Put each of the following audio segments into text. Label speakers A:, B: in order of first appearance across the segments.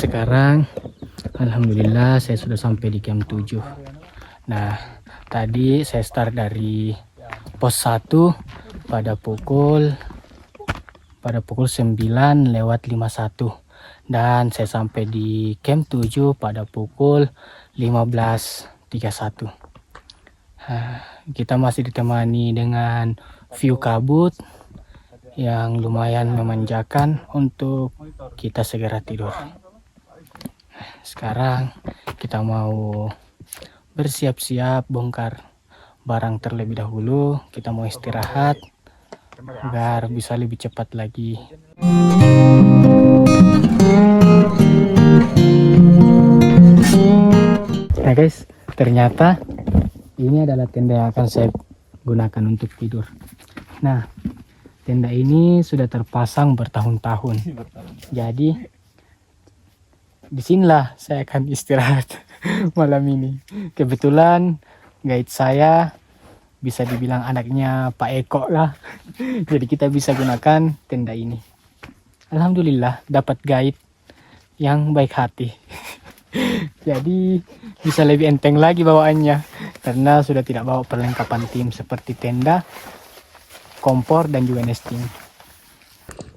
A: sekarang alhamdulillah saya sudah sampai di camp 7. Nah, tadi saya start dari pos 1 pada pukul 9:51 dan saya sampai di camp 7 pada pukul 15:31. Kita masih ditemani dengan view kabut yang lumayan memanjakan untuk kita segera tidur. Sekarang kita mau bersiap-siap bongkar barang terlebih dahulu. Kita mau istirahat agar bisa lebih cepat lagi. Nah guys, ternyata ini adalah tenda yang akan saya gunakan untuk tidur. Nah, tenda ini sudah terpasang bertahun-tahun. Jadi disinilah saya akan istirahat malam ini. Kebetulan guide saya bisa dibilang anaknya Pak Eko lah. Jadi kita bisa gunakan tenda ini. Alhamdulillah dapat guide yang baik hati. Jadi bisa lebih enteng lagi bawaannya karena sudah tidak bawa perlengkapan tim seperti tenda, kompor dan juga nesting.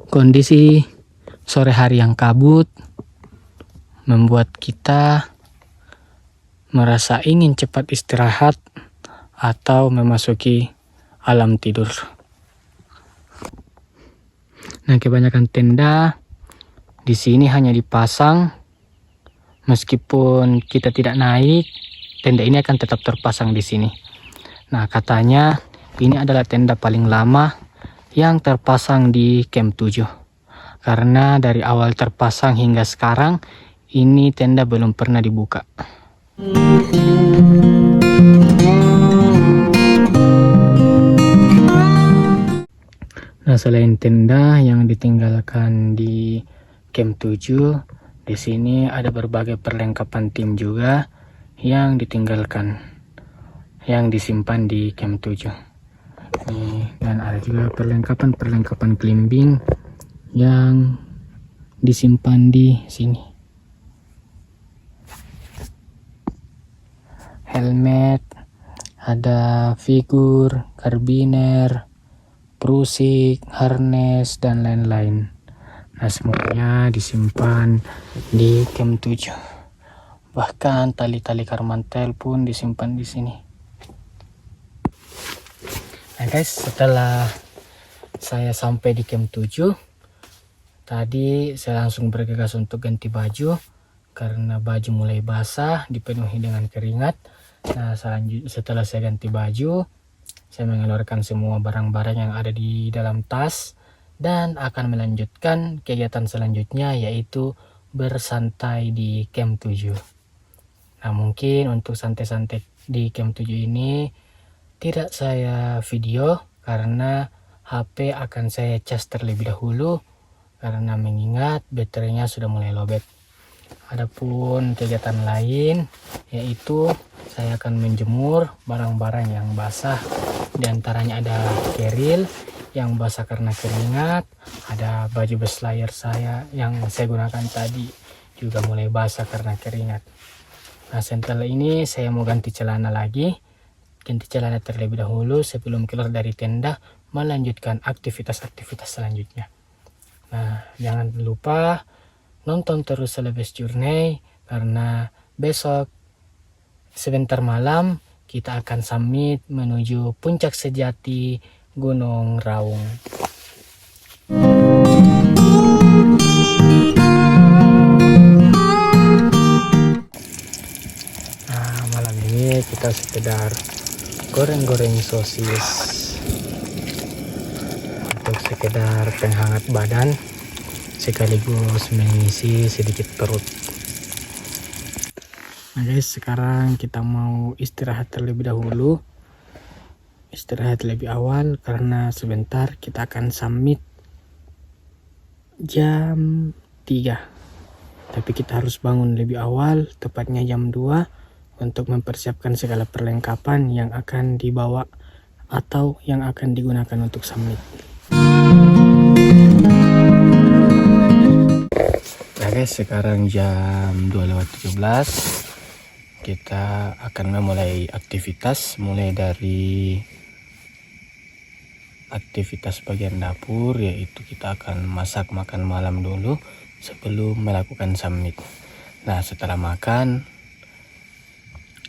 A: Kondisi sore hari yang kabut membuat kita merasa ingin cepat istirahat atau memasuki alam tidur. Nah, kebanyakan tenda di sini hanya dipasang meskipun kita tidak naik, tenda ini akan tetap terpasang di sini. Nah, katanya ini adalah tenda paling lama yang terpasang di camp 7. Karena dari awal terpasang hingga sekarang, ini tenda belum pernah dibuka. Nah, selain tenda yang ditinggalkan di camp 7, di sini ada berbagai perlengkapan tim juga yang ditinggalkan, yang disimpan di camp 7. Dan ada juga perlengkapan climbing yang disimpan di sini. Helmet, ada figur, karabiner, prusik, harness dan lain-lain. Nah, semuanya disimpan di camp 7. Bahkan tali-tali karmantel pun disimpan di sini. Nah guys, setelah saya sampai di camp 7, tadi saya langsung bergegas untuk ganti baju karena baju mulai basah, dipenuhi dengan keringat. Nah, setelah saya ganti baju, saya mengeluarkan semua barang-barang yang ada di dalam tas dan akan melanjutkan kegiatan selanjutnya, yaitu bersantai di camp 7. Nah, mungkin untuk santai-santai di camp 7 ini tidak saya video karena HP akan saya cas terlebih dahulu karena mengingat baterainya sudah mulai lowbat. Adapun kegiatan lain yaitu saya akan menjemur barang-barang yang basah. Di antaranya ada keril yang basah karena keringat, ada baju berslayer saya yang saya gunakan tadi juga mulai basah karena keringat. Nah, setelah ini saya mau ganti celana lagi. Ganti celana terlebih dahulu sebelum keluar dari tenda melanjutkan aktivitas-aktivitas selanjutnya. Nah, jangan lupa nonton terus Celebes Journey karena besok sebentar malam kita akan summit menuju puncak sejati Gunung Raung. Nah, malam ini kita sekedar goreng-goreng sosis untuk sekedar penghangat badan sekaligus mengisi sedikit perut. Nah guys, sekarang kita mau istirahat terlebih dahulu, istirahat lebih awal karena sebentar kita akan summit jam 3, tapi kita harus bangun lebih awal, tepatnya jam 2 untuk mempersiapkan segala perlengkapan yang akan dibawa atau yang akan digunakan untuk summit. Nah Oke, sekarang jam 2:17. Kita akan memulai aktivitas, mulai dari aktivitas bagian dapur, yaitu kita akan masak makan malam dulu sebelum melakukan summit. Nah, setelah makan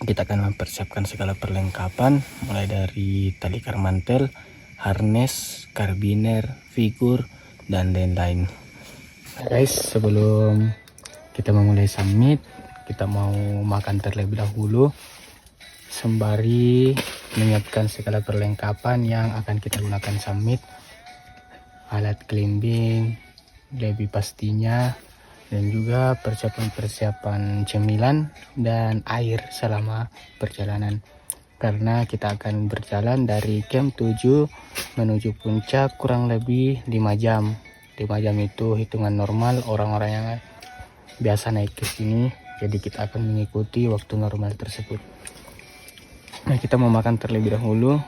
A: kita akan mempersiapkan segala perlengkapan, mulai dari tali karmantel, harness, karabiner, figur, dan lain-lain. Nah guys, sebelum kita memulai summit, kita mau makan terlebih dahulu sembari menyiapkan segala perlengkapan yang akan kita gunakan summit, alat climbing lebih pastinya, dan juga persiapan cemilan dan air selama perjalanan, karena kita akan berjalan dari camp 7 menuju puncak kurang lebih 5 jam. 5 jam itu hitungan normal orang-orang yang biasa naik ke sini, jadi kita akan mengikuti waktu normal tersebut. Nah, kita mau makan terlebih dahulu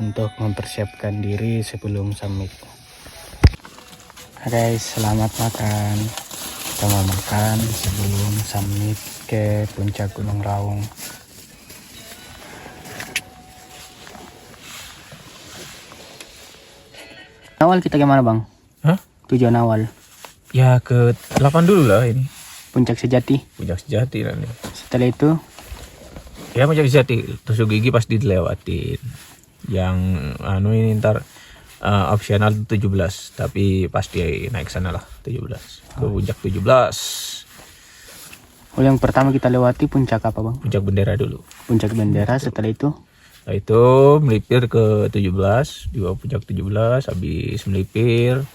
A: untuk mempersiapkan diri sebelum summit. Guys, selamat makan. Kita mau makan sebelum summit ke puncak Gunung Raung. Awal kita gimana bang?
B: Hah?
A: Tujuan awal?
B: Ya ke 8 dulu lah ini.
A: Puncak Sejati.
B: Puncak Sejati lah nih.
A: Setelah itu?
B: Ya Puncak Sejati, tusuk gigi pasti dilewatin. Yang ini ntar opsional 17, tapi pasti naik sana lah 17. Ke puncak 17.
A: Oh, yang pertama kita lewati puncak apa bang?
B: Puncak Bendera dulu.
A: Puncak Bendera, setelah itu?
B: Setelah itu melipir ke 17, di bawah puncak 17, habis melipir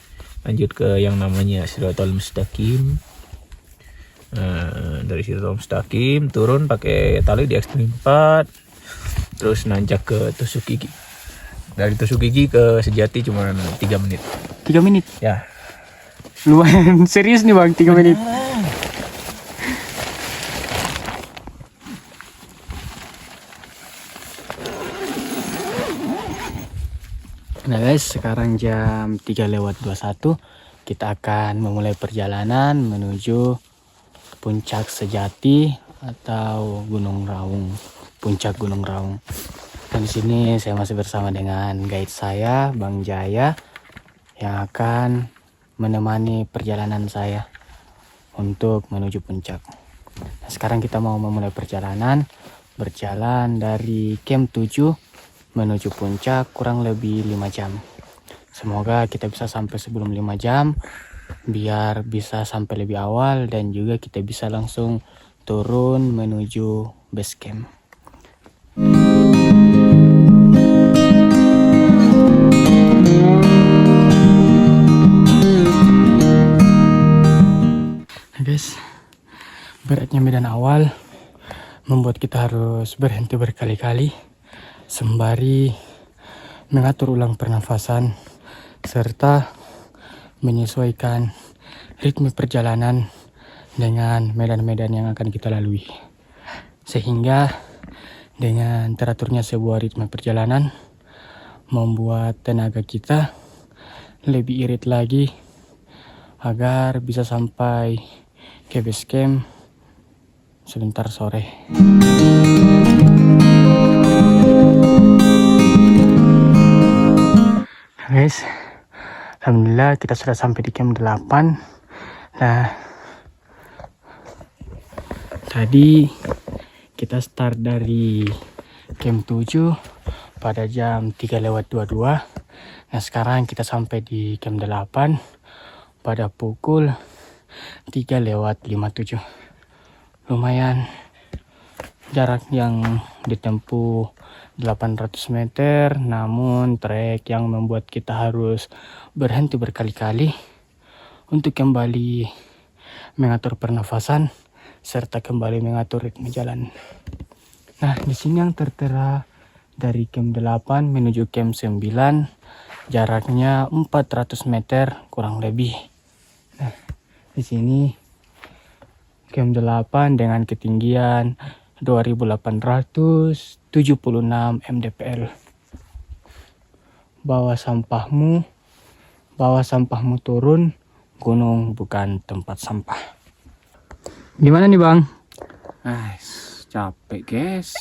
B: lanjut ke yang namanya Shiratal Mustaqim. Dari Shiratal Mustaqim turun pakai tali di ekstrim 4, terus nanjak ke tusuk gigi. Dari tusuk gigi ke Sejati cuma 3 menit.
A: 3 menit?
B: Ya.
A: Lumayan serius nih bang, 3 menit. Nah guys, sekarang jam 3:21. Kita akan memulai perjalanan menuju puncak Sejati atau Gunung Raung, puncak Gunung Raung. Dan di sini saya masih bersama dengan guide saya, Bang Jaya, yang akan menemani perjalanan saya untuk menuju puncak. Nah, sekarang kita mau memulai perjalanan, berjalan dari camp 7 menuju puncak kurang lebih 5 jam. Semoga kita bisa sampai sebelum 5 jam, biar bisa sampai lebih awal dan juga kita bisa langsung turun menuju base camp. Nah guys, beratnya medan awal membuat kita harus berhenti berkali-kali sembari mengatur ulang pernafasan serta menyesuaikan ritme perjalanan dengan medan-medan yang akan kita lalui, sehingga dengan teraturnya sebuah ritme perjalanan membuat tenaga kita lebih irit lagi agar bisa sampai ke base camp sebentar sore. Guys, alhamdulillah kita sudah sampai di camp 8. Nah, tadi kita start dari camp 7 pada jam 3:22. Nah, sekarang kita sampai di camp 8 pada pukul 3:57. Lumayan jarak yang ditempuh 800 meter, namun trek yang membuat kita harus berhenti berkali-kali untuk kembali mengatur pernafasan serta kembali mengatur ritme jalan. Nah, di sini yang tertera dari camp 8 menuju camp 9 jaraknya 400 meter kurang lebih. Nah, di sini camp 8 dengan ketinggian 2876 mdpl. Bawa sampahmu turun, gunung bukan tempat sampah. Gimana nih Bang?
C: Capek guys.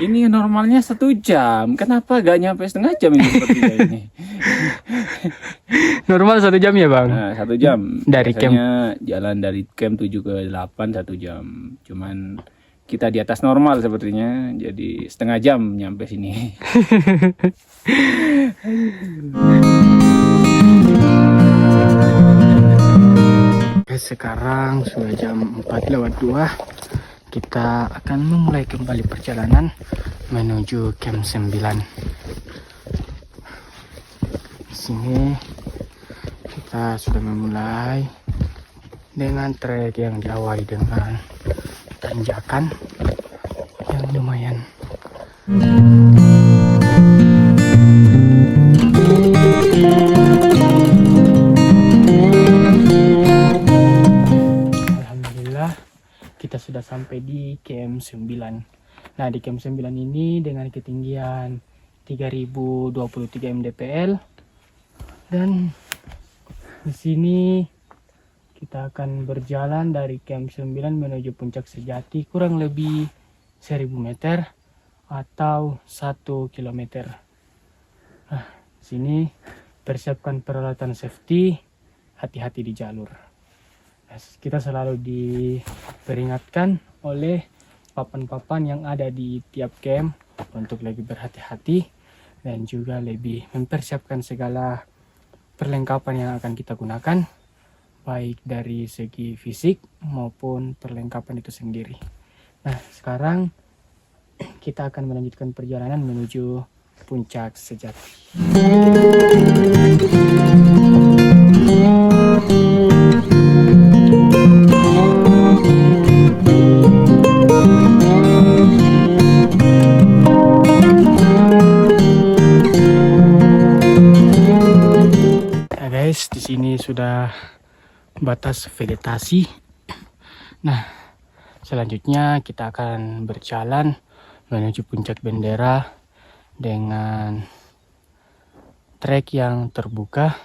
C: Ini normalnya 1 jam. Kenapa gak nyampe setengah jam ini sepertinya ini?
A: Normal 1 jam ya Bang?
C: Nah, 1 jam.
A: Dari
C: Biasanya jalan dari camp 7 ke 8 1 jam. Cuman kita di atas normal sepertinya. Jadi setengah jam nyampe sini.
A: Oke, sekarang sudah jam 4:02. Kita akan memulai kembali perjalanan menuju camp 9. Di sini kita sudah memulai dengan trek yang diawali dengan tanjakan yang lumayan. Alhamdulillah kita sudah sampai di camp 9. Nah, di camp 9 ini dengan ketinggian 3023 mdpl, dan di sini kita akan berjalan dari camp 9 menuju Puncak Sejati kurang lebih 1000 meter atau 1 kilometer. Nah, sini persiapkan peralatan safety, hati-hati di jalur. Nah, kita selalu diperingatkan oleh papan-papan yang ada di tiap camp untuk lebih berhati-hati dan juga lebih mempersiapkan segala perlengkapan yang akan kita gunakan, baik dari segi fisik maupun perlengkapan itu sendiri. Nah, sekarang kita akan melanjutkan perjalanan menuju Puncak Sejati. Nah guys, di sini sudah batas vegetasi. Nah, selanjutnya kita akan berjalan menuju Puncak Bendera dengan trek yang terbuka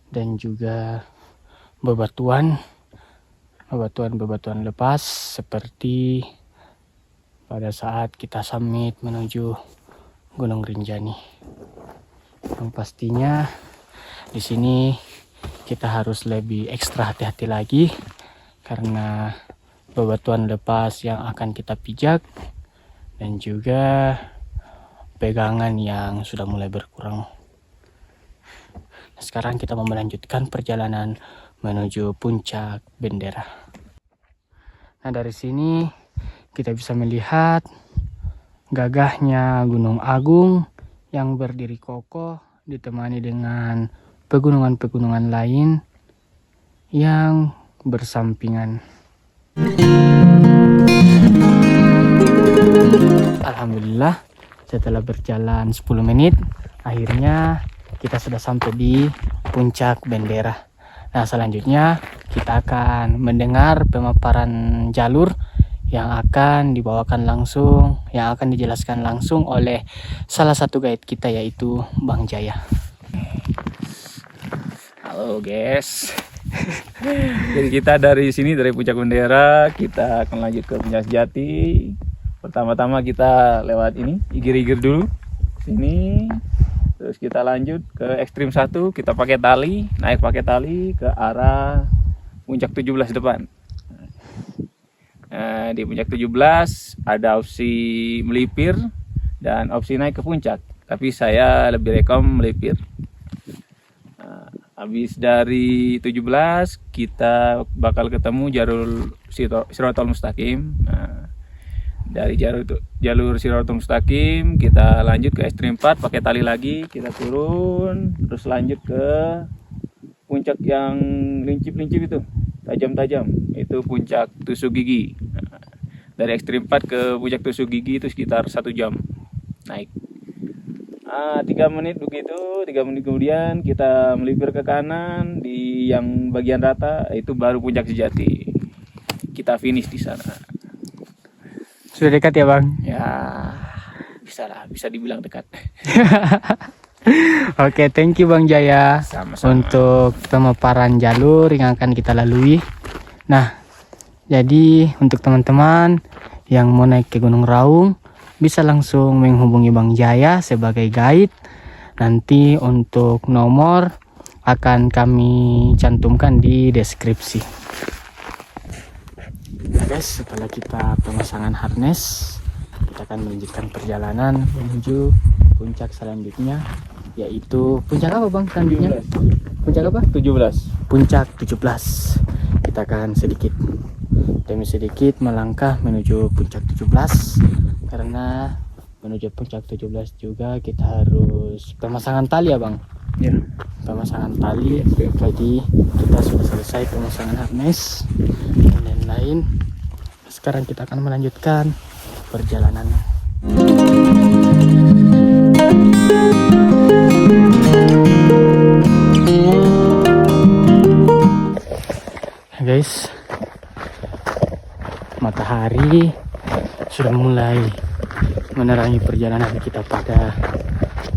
A: dan juga bebatuan lepas seperti pada saat kita summit menuju Gunung Rinjani. Yang pastinya di sini kita harus lebih ekstra hati-hati lagi karena bebatuan lepas yang akan kita pijak dan juga pegangan yang sudah mulai berkurang. Sekarang kita mau melanjutkan perjalanan menuju Puncak Bendera. Nah, dari sini kita bisa melihat gagahnya Gunung Agung yang berdiri kokoh ditemani dengan pegunungan-pegunungan lain yang bersampingan. Alhamdulillah, setelah berjalan 10 menit, akhirnya kita sudah sampai di Puncak Bendera. Nah, selanjutnya kita akan mendengar pemaparan jalur yang akan dibawakan langsung, yang akan dijelaskan langsung oleh salah satu guide kita, yaitu Bang Jaya.
C: Halo guys. Jadi kita dari sini, dari Puncak Bendera, kita akan lanjut ke Puncak Sejati. Pertama-tama kita lewat ini, Igir-Igir dulu sini. Terus kita lanjut ke ekstrim 1, kita pakai tali, naik pakai tali ke arah Puncak 17 depan. Nah, di Puncak 17 ada opsi melipir dan opsi naik ke puncak. Tapi saya lebih rekom melipir. Nah, habis dari 17 kita bakal ketemu jalur Shiratal Mustaqim. Nah, dari jalur Shiratal Mustaqim kita lanjut ke ekstrim 4 pakai tali lagi, kita turun terus lanjut ke puncak yang lincip-lincip itu, tajam-tajam, itu Puncak Tusuk Gigi. Nah, dari ekstrim 4 ke Puncak Tusuk Gigi itu sekitar 1 jam naik. 3 menit begitu, 3 menit kemudian kita melipir ke kanan di yang bagian rata, itu baru Puncak Sejati. Kita finish di sana.
A: Sudah dekat ya Bang?
C: Ya, bisa dibilang dekat.
A: Oke, thank you Bang Jaya.
C: Sama-sama.
A: Untuk pemaparan jalur yang akan kita lalui. Nah, Jadi untuk teman-teman yang mau naik ke Gunung Raung bisa langsung menghubungi Bang Jaya sebagai guide. Nanti untuk nomor akan kami cantumkan di deskripsi. Guys, setelah kita pemasangan harness, kita akan melanjutkan perjalanan menuju puncak selanjutnya, yaitu puncak apa Bang selanjutnya? Puncak apa?
C: 17.
A: Puncak 17. Kita akan sedikit demi sedikit melangkah menuju puncak 17, karena menuju puncak 17 juga kita harus pemasangan tali ya Bang.
C: Ya.
A: Pemasangan tali. Jadi kita sudah selesai pemasangan harness dan lain-lain. Sekarang kita akan melanjutkan perjalanan. Guys, matahari sudah mulai menerangi perjalanan kita pada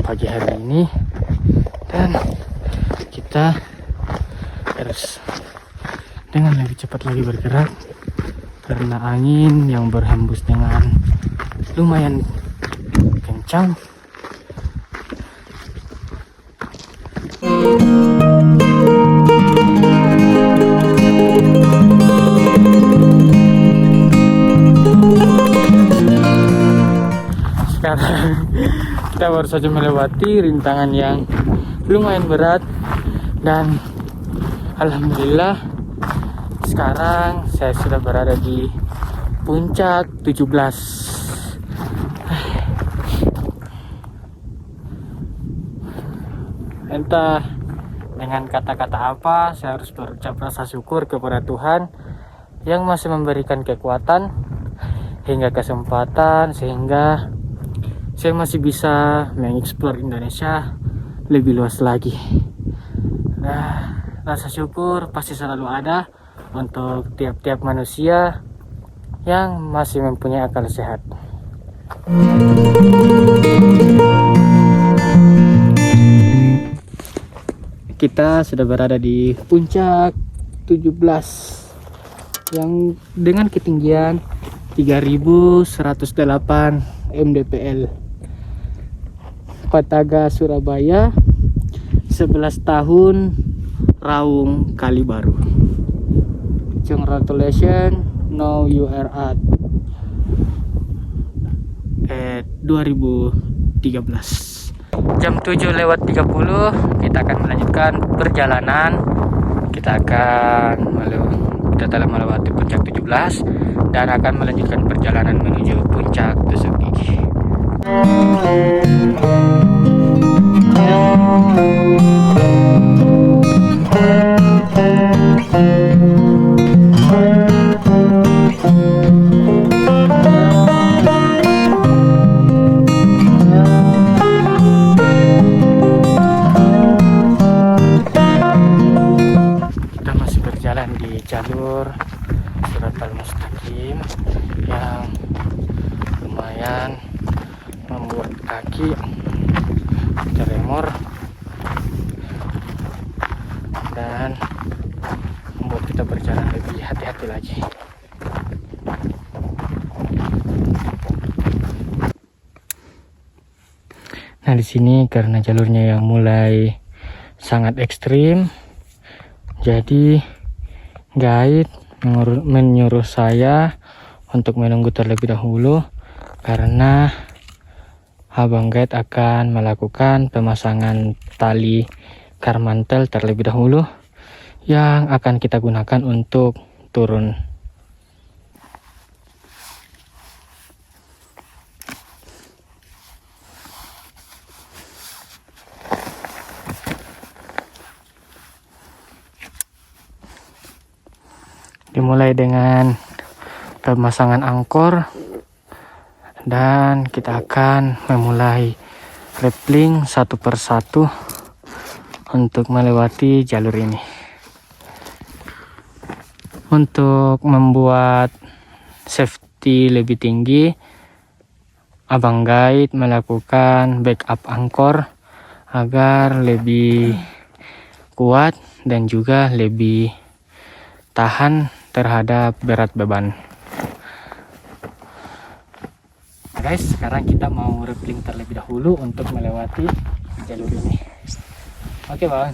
A: pagi hari ini, dan kita harus dengan lebih cepat lagi bergerak karena angin yang berhembus dengan lumayan kencang. Sekarang kita baru saja melewati rintangan yang lumayan berat, dan alhamdulillah sekarang saya sudah berada di puncak 17. Entah dengan kata-kata apa saya harus berucap rasa syukur kepada Tuhan yang masih memberikan kekuatan hingga kesempatan sehingga saya masih bisa mengeksplor Indonesia lebih luas lagi. Nah, rasa syukur pasti selalu ada untuk tiap-tiap manusia yang masih mempunyai akal sehat. Kita sudah berada di puncak 17 yang dengan ketinggian 3108 mdpl. Pataga Surabaya, 11 tahun Raung Kali Baru. Congratulations, now you are at 2013. Jam 7:30 kita akan melanjutkan perjalanan. Kita telah melewati puncak 17 dan akan melanjutkan perjalanan menuju puncak Tusuk Gigi. Kita masih berjalan di jalur Siratal Mustaqim yang lumayan membuat kaki terremor dan membuat kita berjalan lebih hati-hati lagi. Nah, di sini karena jalurnya yang mulai sangat ekstrim, jadi guide menyuruh saya untuk menunggu terlebih dahulu karena abang guide akan melakukan pemasangan tali karmantel terlebih dahulu yang akan kita gunakan untuk turun. Dimulai dengan pemasangan angkor dan kita akan memulai rappelling satu persatu untuk melewati jalur ini. Untuk membuat safety lebih tinggi, abang guide melakukan backup angkor agar lebih kuat dan juga lebih tahan terhadap berat beban. Nah guys, sekarang kita mau rappelling terlebih dahulu untuk melewati jalur ini. Oke bang.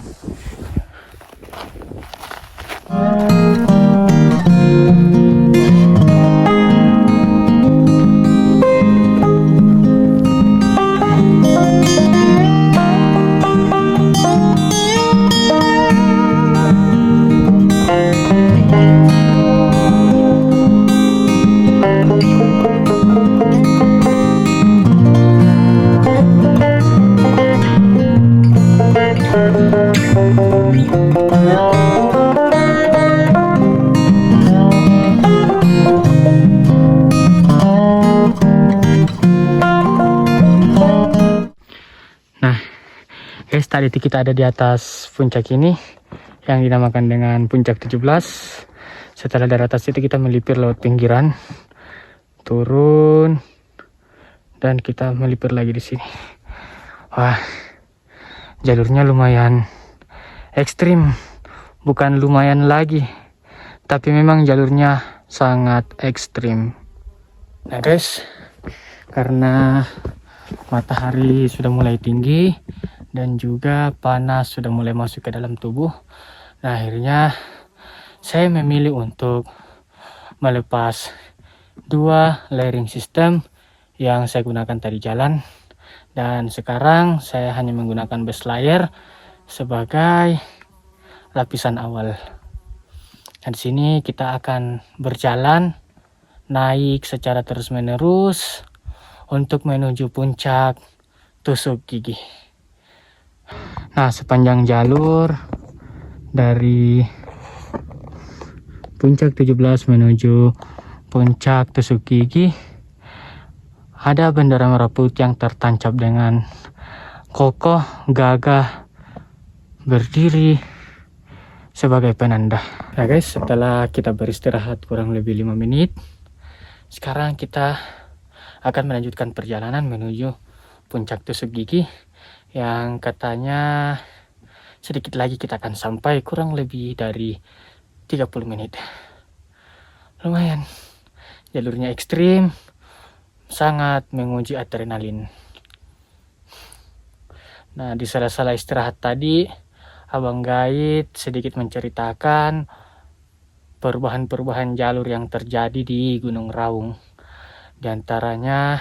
A: Guys, tadi kita ada di atas puncak ini yang dinamakan dengan puncak 17. Setelah dari atas itu kita melipir lewat pinggiran, turun, dan kita melipir lagi di sini. Wah, jalurnya lumayan ekstrim, bukan lumayan lagi, tapi memang jalurnya sangat ekstrim. Nah guys, karena matahari sudah mulai tinggi dan juga panas sudah mulai masuk ke dalam tubuh, nah akhirnya saya memilih untuk melepas 2 layering system yang saya gunakan tadi jalan, dan sekarang saya hanya menggunakan base layer sebagai lapisan awal. Dan di sini kita akan berjalan naik secara terus menerus untuk menuju puncak tusuk gigi. Nah, sepanjang jalur dari puncak 17 menuju puncak tusuk gigi ada bendera merah putih yang tertancap dengan kokoh, gagah, berdiri sebagai penanda. Nah guys, setelah kita beristirahat kurang lebih 5 menit, sekarang kita akan melanjutkan perjalanan menuju puncak tusuk gigi yang katanya sedikit lagi kita akan sampai, kurang lebih dari 30 menit. Lumayan, jalurnya ekstrim, sangat menguji adrenalin. Nah, di sela-sela istirahat tadi, Abang Guide sedikit menceritakan perubahan-perubahan jalur yang terjadi di Gunung Raung. Di antaranya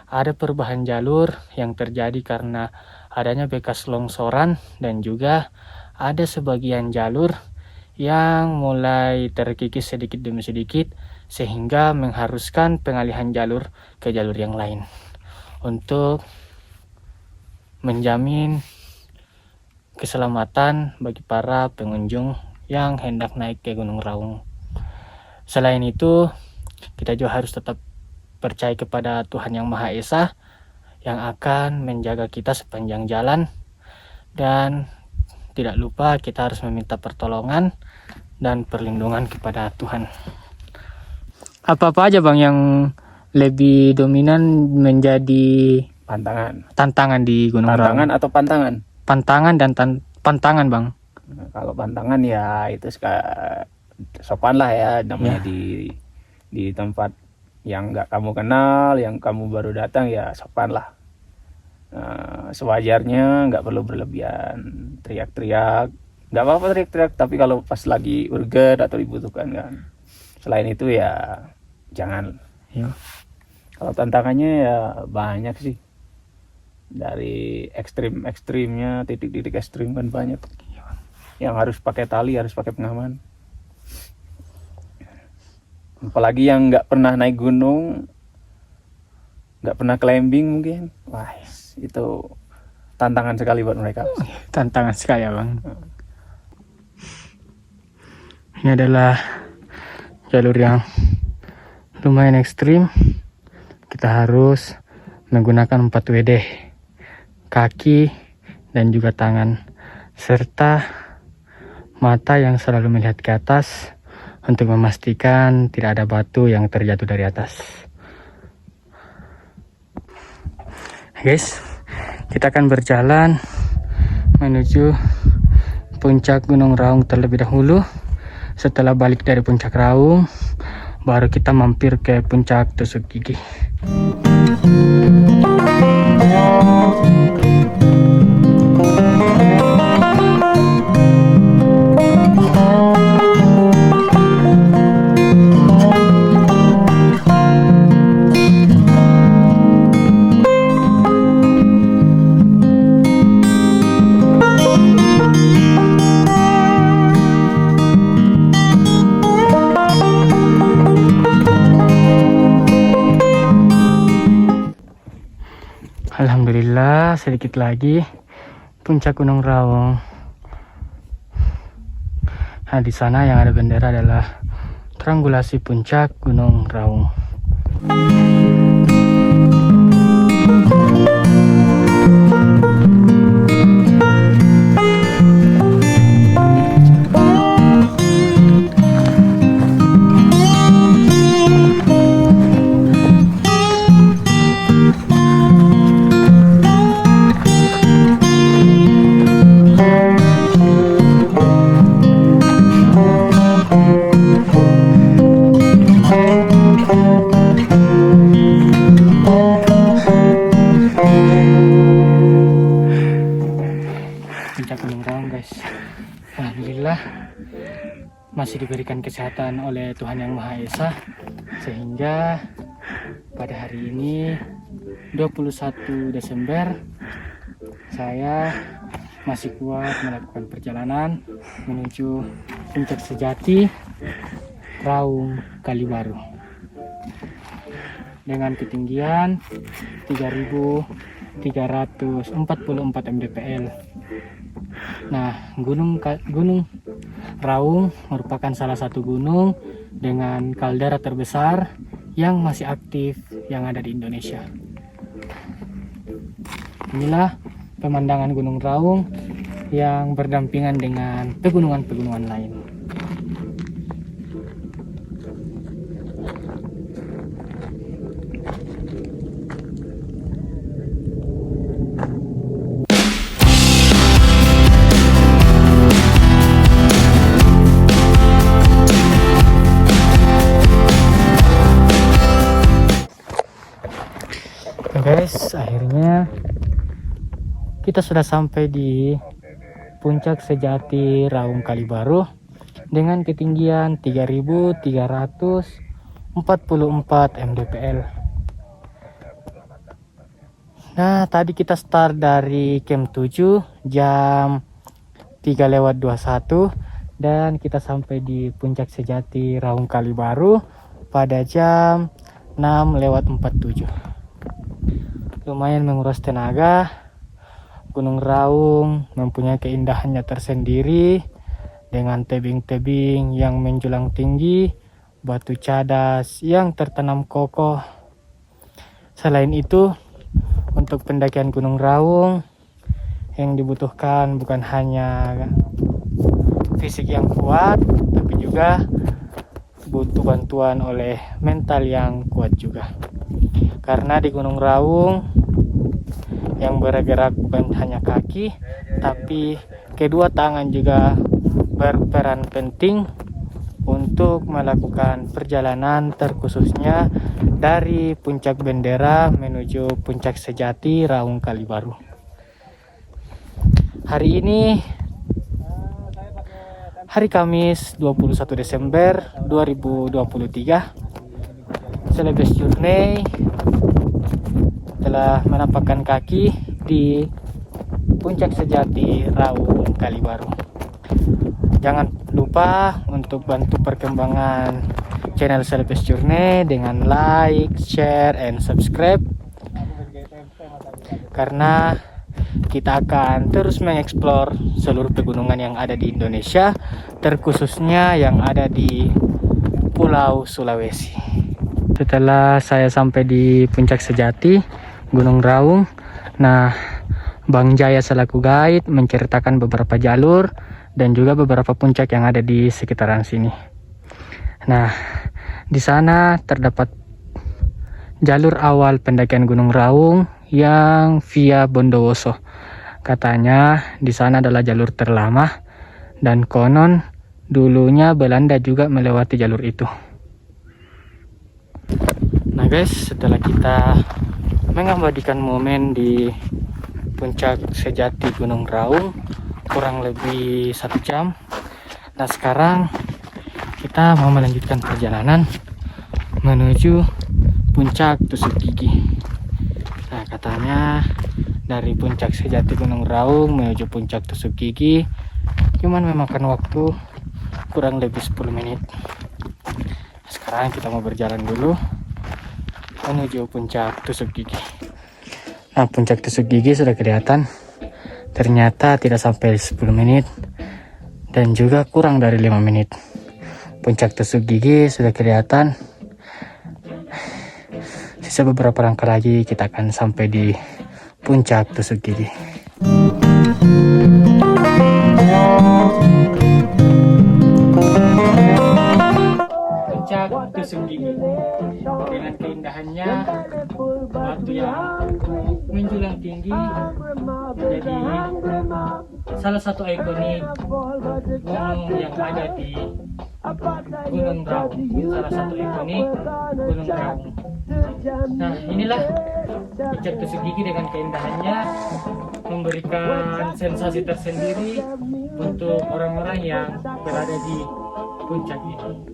A: ada perubahan jalur yang terjadi karena adanya bekas longsoran, dan juga ada sebagian jalur yang mulai terkikis sedikit demi sedikit sehingga mengharuskan pengalihan jalur ke jalur yang lain untuk menjamin keselamatan bagi para pengunjung yang hendak naik ke Gunung Raung. Selain itu, kita juga harus tetap percaya kepada Tuhan Yang Maha Esa yang akan menjaga kita sepanjang jalan, dan tidak lupa kita harus meminta pertolongan dan perlindungan kepada Tuhan. Apa-apa aja bang yang lebih dominan menjadi tantangan di Gunung Raung?
C: Tantangan atau pantangan?
A: Pantangan dan pantangan bang.
C: Nah, kalau pantangan ya itu sopan lah ya, namanya di tempat yang nggak kamu kenal, yang kamu baru datang, ya sopan lah. Sewajarnya, nggak perlu berlebihan teriak-teriak. Nggak apa-apa teriak-teriak, tapi kalau pas lagi urgen atau dibutuhkan kan. Selain itu ya jangan.
A: Ya.
C: Kalau tantangannya ya banyak sih. Dari ekstrim-ekstrimnya, titik-titik ekstrim kan banyak. Yang harus pakai tali, harus pakai pengaman. Apalagi yang nggak pernah naik gunung, nggak pernah climbing mungkin, wah itu tantangan sekali buat mereka.
A: Tantangan sekali ya bang. Ini adalah jalur yang lumayan ekstrim. Kita harus menggunakan 4 WD, kaki dan juga tangan, serta mata yang selalu melihat ke atas untuk memastikan tidak ada batu yang terjatuh dari atas. Guys, kita akan berjalan menuju puncak Gunung Raung terlebih dahulu, setelah balik dari puncak Raung, baru kita mampir ke puncak Tusuk Gigi. Alhamdulillah, sedikit lagi puncak Gunung Raung. Nah, di sana yang ada bendera adalah triangulasi puncak Gunung Raung. Puncak Gunung Raung, guys. Alhamdulillah masih diberikan kesehatan oleh Tuhan Yang Maha Esa, sehingga pada hari ini 21 Desember saya masih kuat melakukan perjalanan menuju puncak sejati Raung Kalibaru dengan ketinggian 3.344 mdpl. Nah, Gunung Raung merupakan salah satu gunung dengan kaldera terbesar yang masih aktif yang ada di Indonesia. Inilah pemandangan Gunung Raung yang berdampingan dengan pegunungan-pegunungan lain. Guys, akhirnya kita sudah sampai di puncak sejati Raung Kalibaru dengan ketinggian 3.344 mdpl. Nah, tadi kita start dari camp 7 jam 3:21 dan kita sampai di puncak sejati Raung Kalibaru pada jam 6:47. Lumayan menguras tenaga. Gunung Raung mempunyai keindahannya tersendiri dengan tebing-tebing yang menjulang tinggi, batu cadas yang tertanam kokoh. Selain itu, untuk pendakian Gunung Raung yang dibutuhkan bukan hanya fisik yang kuat, tapi juga butuh bantuan oleh mental yang kuat juga. Karena di Gunung Raung yang bergerak bukan hanya kaki, tapi kedua tangan juga berperan penting untuk melakukan perjalanan, terkhususnya dari puncak bendera menuju puncak sejati Raung Kalibaru. Hari ini hari Kamis 21 Desember 2023. Celebes Journey telah menampakkan kaki di puncak sejati Raung Kalibaru. Jangan lupa untuk bantu perkembangan channel Celebes Journey dengan like, share, and subscribe, karena kita akan terus mengeksplor seluruh pegunungan yang ada di Indonesia, terkhususnya yang ada di Pulau Sulawesi. Setelah saya sampai di puncak sejati Gunung Raung, nah, Bang Jaya selaku guide menceritakan beberapa jalur dan juga beberapa puncak yang ada di sekitaran sini. Nah, di sana terdapat jalur awal pendakian Gunung Raung yang via Bondowoso. Katanya di sana adalah jalur terlama dan konon dulunya Belanda juga melewati jalur itu. Nah guys, setelah kita mengabadikan momen di puncak sejati Gunung Raung kurang lebih 1 jam. Nah sekarang kita mau melanjutkan perjalanan menuju puncak Tusuk Gigi. Nah katanya dari puncak sejati Gunung Raung menuju puncak Tusuk Gigi cuman memakan waktu kurang lebih 10 menit. Sekarang kita mau berjalan dulu menuju puncak Tusuk Gigi. Nah puncak Tusuk Gigi sudah kelihatan, ternyata tidak sampai 10 menit dan juga kurang dari 5 menit. Puncak Tusuk Gigi sudah kelihatan, sisa beberapa langkah lagi kita akan sampai di puncak Tusuk Gigi. Puncak Tusuk Gigi dengan keindahannya, batu yang menjulang tinggi, jadi salah satu ikonik gunung yang ada di Gunung Raung, salah satu ikonik Gunung Raung. Nah inilah puncak Tusuk Gigi dengan keindahannya, memberikan sensasi tersendiri untuk orang-orang yang berada di puncak ini.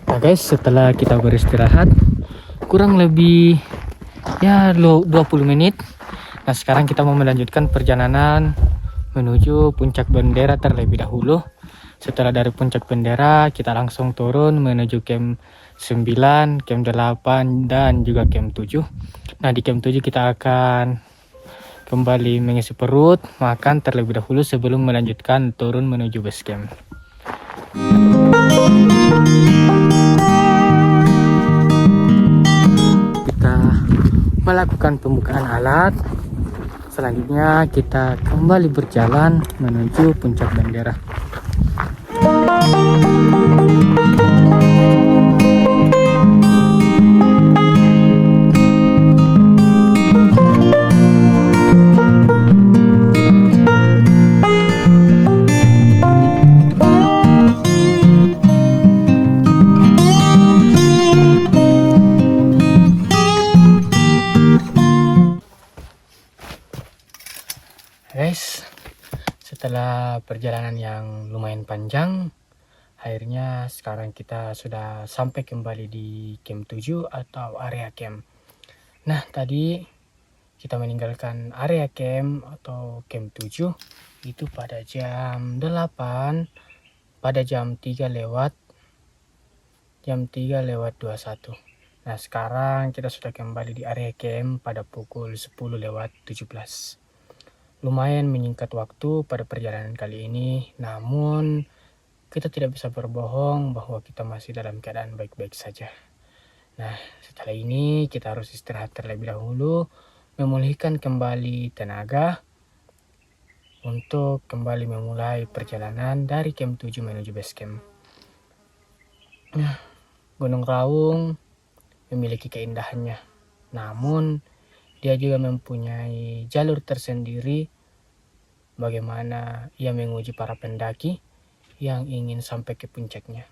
A: Nah guys, setelah kita beristirahat kurang lebih ya 20 menit. Nah sekarang kita mau melanjutkan perjalanan menuju puncak bendera terlebih dahulu. Setelah dari puncak bendera kita langsung turun menuju camp 9, camp 8 dan juga camp 7. Nah di camp 7 kita akan kembali mengisi perut, makan terlebih dahulu sebelum melanjutkan turun menuju base camp. Kita melakukan pembukaan alat. Selanjutnya kita kembali berjalan menuju puncak bendera. Guys, setelah perjalanan yang lumayan panjang, akhirnya sekarang kita sudah sampai kembali di camp 7 atau area camp. Nah tadi kita meninggalkan area camp atau camp 7 itu pada jam 8, pada jam 3 lewat 21. Nah sekarang kita sudah kembali di area camp pada pukul 10:17. Lumayan menyingkat waktu pada perjalanan kali ini, namun kita tidak bisa berbohong bahwa kita masih dalam keadaan baik-baik saja. Nah setelah ini kita harus istirahat terlebih dahulu, memulihkan kembali tenaga untuk kembali memulai perjalanan dari camp 7 menuju base camp. Nah, Gunung Raung memiliki keindahannya, namun dia juga mempunyai jalur tersendiri bagaimana ia menguji para pendaki yang ingin sampai ke puncaknya.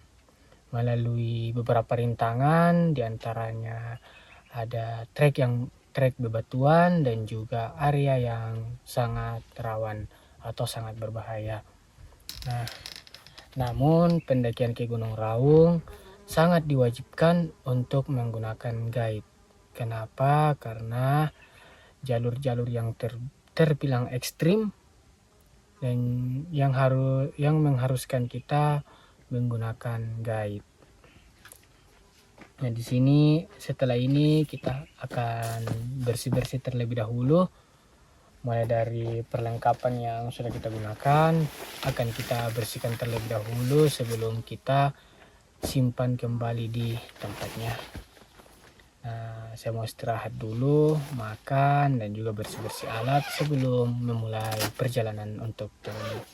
A: Melalui beberapa rintangan, diantaranya ada trek bebatuan dan juga area yang sangat rawan atau sangat berbahaya. Nah, namun pendakian ke Gunung Raung sangat diwajibkan untuk menggunakan guide. Kenapa? Karena jalur-jalur yang terbilang ekstrim dan yang mengharuskan kita menggunakan guide. Nah, di sini setelah ini kita akan bersih-bersih terlebih dahulu. Mulai dari perlengkapan yang sudah kita gunakan akan kita bersihkan terlebih dahulu sebelum kita simpan kembali di tempatnya. Nah, saya mau istirahat dulu, makan dan juga bersih-bersih alat sebelum memulai perjalanan untuk turun.